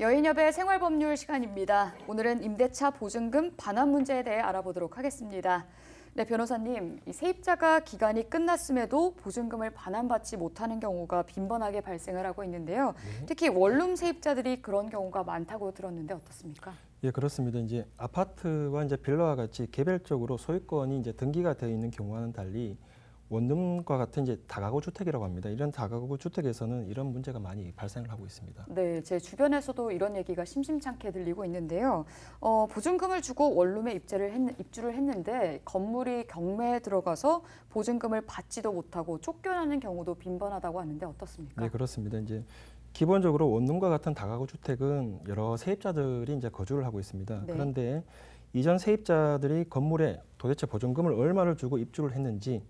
여인협의 생활법률 시간입니다. 오늘은 임대차 보증금 반환 문제에 대해 알아보도록 하겠습니다. 네, 변호사님, 이 세입자가 기간이 끝났음에도 보증금을 반환받지 못하는 경우가 빈번하게 발생을 하고 있는데요. 특히 원룸 세입자들이 그런 경우가 많다고 들었는데 어떻습니까? 예, 그렇습니다. 이제 아파트와 이제 빌라와 같이 개별적으로 소유권이 이제 등기가 되어 있는 경우와는 달리 원룸과 같은 이제 다가구 주택이라고 합니다. 이런 다가구 주택에서는 이런 문제가 많이 발생을 하고 있습니다. 네, 제 주변에서도 이런 얘기가 심심찮게 들리고 있는데요. 보증금을 주고 원룸에 입주를 했는데 건물이 경매에 들어가서 보증금을 받지도 못하고 쫓겨나는 경우도 빈번하다고 하는데 어떻습니까? 네, 그렇습니다. 이제 기본적으로 원룸과 같은 다가구 주택은 여러 세입자들이 이제 거주를 하고 있습니다. 네. 그런데 이전 세입자들이 건물에 도대체 보증금을 얼마를 주고 입주를 했는지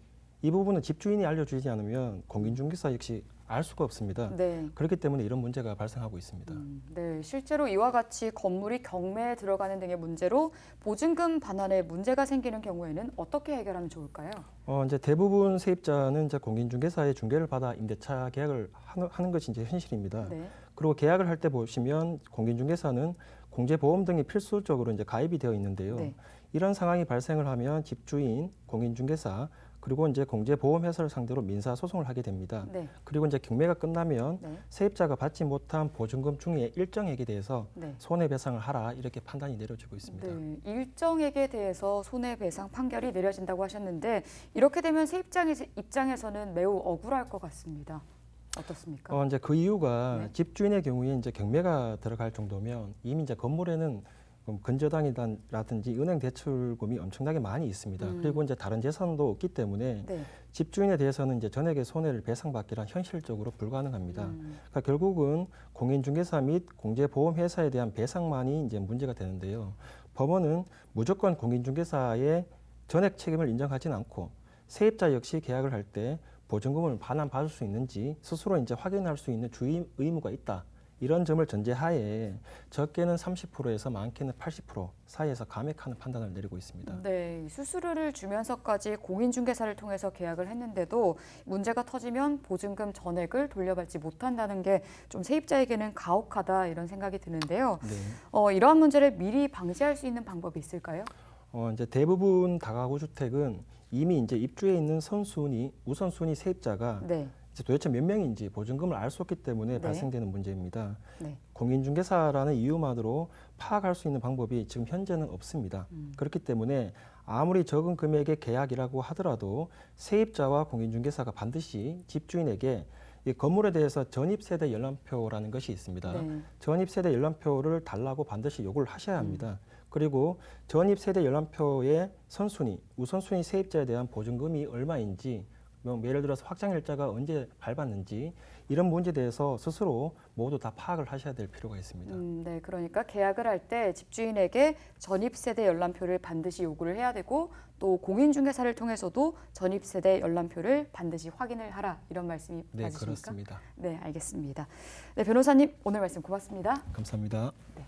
이 부분은 집주인이 알려주지 않으면 공인중개사 역시 알 수가 없습니다. 네. 그렇기 때문에 이런 문제가 발생하고 있습니다. 네, 실제로 이와 같이 건물이 경매에 들어가는 등의 문제로 보증금 반환에 문제가 생기는 경우에는 어떻게 해결하면 좋을까요? 이제 대부분 세입자는 이제 공인중개사의 중개를 받아 임대차 계약을 하는 것이 이제 현실입니다. 네. 그리고 계약을 할 때 보시면 공인중개사는 공제보험 등이 필수적으로 이제 가입이 되어 있는데요. 네. 이런 상황이 발생을 하면 집주인, 공인중개사 그리고 이제 공제보험회사를 상대로 민사소송을 하게 됩니다. 네. 그리고 이제 경매가 끝나면 네. 세입자가 받지 못한 보증금 중에 일정액에 대해서 네. 손해배상을 하라 이렇게 판단이 내려지고 있습니다. 네, 일정액에 대해서 손해배상 판결이 내려진다고 하셨는데 이렇게 되면 세입자 입장에서는 매우 억울할 것 같습니다. 어떻습니까? 이제 그 이유가 네. 집주인의 경우에 이제 경매가 들어갈 정도면 이미 이제 건물에는 근저당이라든지 은행 대출금이 엄청나게 많이 있습니다. 그리고 이제 다른 재산도 없기 때문에 네. 집주인에 대해서는 이제 전액의 손해를 배상받기란 현실적으로 불가능합니다. 그러니까 결국은 공인중개사 및 공제보험회사에 대한 배상만이 이제 문제가 되는데요. 법원은 무조건 공인중개사의 전액 책임을 인정하지는 않고 세입자 역시 계약을 할 때 보증금을 반환받을 수 있는지 스스로 이제 확인할 수 있는 주의 의무가 있다. 이런 점을 전제하에 적게는 30%에서 많게는 80% 사이에서 감액하는 판단을 내리고 있습니다. 네, 수수료를 주면서까지 공인중개사를 통해서 계약을 했는데도 문제가 터지면 보증금 전액을 돌려받지 못한다는 게 좀 세입자에게는 가혹하다 이런 생각이 드는데요. 네. 이러한 문제를 미리 방지할 수 있는 방법이 있을까요? 이제 대부분 다가구 주택은 이미 이제 입주해 있는 우선순위 세입자가 네. 이제 도대체 몇 명인지 보증금을 알 수 없기 때문에 네. 발생되는 문제입니다. 네. 공인중개사라는 이유만으로 파악할 수 있는 방법이 지금 현재는 없습니다. 그렇기 때문에 아무리 적은 금액의 계약이라고 하더라도 세입자와 공인중개사가 반드시 집주인에게 이 건물에 대해서 전입세대 열람표라는 것이 있습니다. 네. 전입세대 열람표를 달라고 반드시 요구를 하셔야 합니다. 그리고 전입세대 열람표의 우선순위 세입자에 대한 보증금이 얼마인지 예를 들어서 확정일자가 언제 밟았는지 이런 문제에 대해서 스스로 모두 다 파악을 하셔야 될 필요가 있습니다. 네, 그러니까 계약을 할 때 집주인에게 전입세대 열람표를 반드시 요구를 해야 되고 또 공인중개사를 통해서도 전입세대 열람표를 반드시 확인을 하라 이런 말씀이 네, 맞으십니까? 그렇습니다. 네, 알겠습니다. 네, 변호사님 오늘 말씀 고맙습니다. 감사합니다. 네.